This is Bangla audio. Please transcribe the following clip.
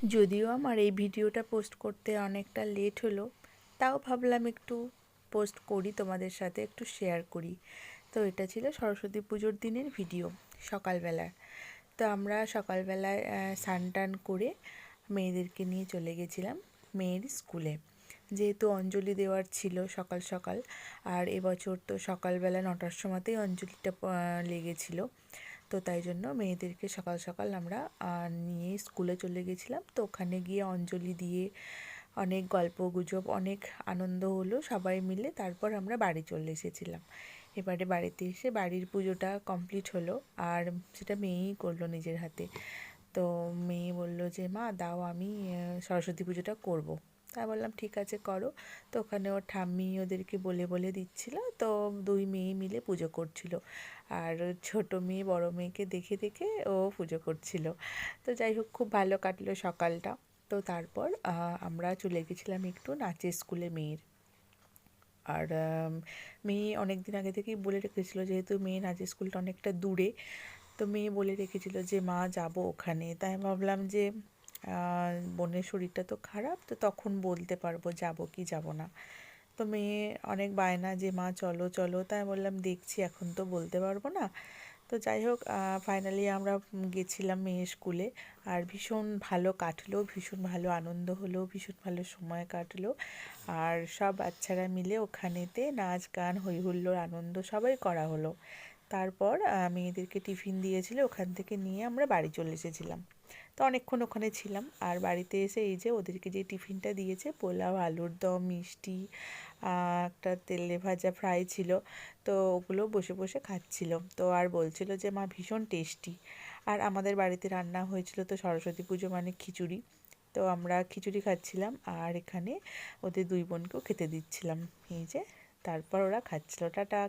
যদিও আমার এই ভিডিওটা পোস্ট করতে অনেকটা লেট হলো, তাও ভাবলাম একটু পোস্ট করি, তোমাদের সাথে একটু শেয়ার করি। তো এটা ছিল সরস্বতী পুজোর দিনের ভিডিও, সকালবেলার। তো আমরা সকালবেলায় স্নান টান করে মেয়েদেরকে নিয়ে চলে গেছিলাম মেয়ের স্কুলে, যেহেতু অঞ্জলি দেওয়ার ছিল সকাল সকাল। আর এবছর তো সকালবেলা 9টার সময়তেই অঞ্জলিটা লেগেছিল। তো তাই জন্য মেয়েদেরকে সকাল সকাল আমরা নিয়ে স্কুলে চলে গেছিলাম। তো ওখানে গিয়ে অঞ্জলি দিয়ে অনেক গল্প গুজব, অনেক আনন্দ হলো সবাই মিলে। তারপর আমরা বাড়ি চলে এসেছিলাম। এবারে বাড়িতে এসে বাড়ির পুজোটা কমপ্লিট হলো, আর সেটা মেয়েই করলো নিজের হাতে। তো মেয়ে বলল যে মা দাও, আমি সরস্বতী পুজোটা করব। তাই বললাম ঠিক আছে করো। তো ওখানে ওর ঠাম্মি ওদেরকে বলে বলে দিচ্ছিল। তো দুই মেয়ে মিলে পুজো করছিল, আর ছোট মেয়ে বড় মেয়েকে দেখে দেখে ও পুজো করছিল। তো যাই হোক, খুব ভালো কাটলো সকালটা। তো তারপর আমরা চলে গেছিলাম একটু নাচের স্কুলে মেয়ের। আর মেয়ে অনেক দিন আগে থেকেই বলে রেখেছিল, যেহেতু মেয়ে নাচের স্কুলটা অনেকটা দূরে। তো মেয়ে বলে রেখেছিল যে মা যাব ওখানে। তাই ভাবলাম যে বোনের শরীরটা তো খারাপ, তো তখন বলতে পারবো যাব কি যাব না। তো মেয়ে অনেক বায়না যে মা চলো চলো, তাই বললাম দেখছি, এখন তো বলতে পারবো না। তো যাই হোক, ফাইনালি আমরা গেছিলাম মেয়ের স্কুলে। আর ভীষণ ভালো কাটলো, ভীষণ ভালো আনন্দ হলো, ভীষণ ভালো সময় কাটলো। আর সব বাচ্চারা মিলে ওখানেতে নাচ গান হই হুল্লোড় আনন্দ সবাই করা হলো। তারপর মেয়েদেরকে টিফিন দিয়েছিল, ওখান থেকে নিয়ে আমরা বাড়ি চলে এসেছিলাম। তো অনেকক্ষণ ওখানে ছিলাম। আর বাড়িতে এসে এই যে ওদেরকে যে টিফিনটা দিয়েছে, পোলাও, আলুর দম, মিষ্টি, একটা তেলে ভাজা ফ্রাই ছিল। তো ওগুলো বসে বসে খাচ্ছিল। তো আর বলছিল যে মা ভীষণ টেস্টি। আর আমাদের বাড়িতে রান্না হয়েছিল তো সরস্বতী পুজো মানে খিচুড়ি। তো আমরা খিচুড়ি খাচ্ছিলাম, আর এখানে ওদের দুই বোনকেও খেতে দিচ্ছিলাম। এই যে তারপর ওরা খাচ্ছিল। টাটা।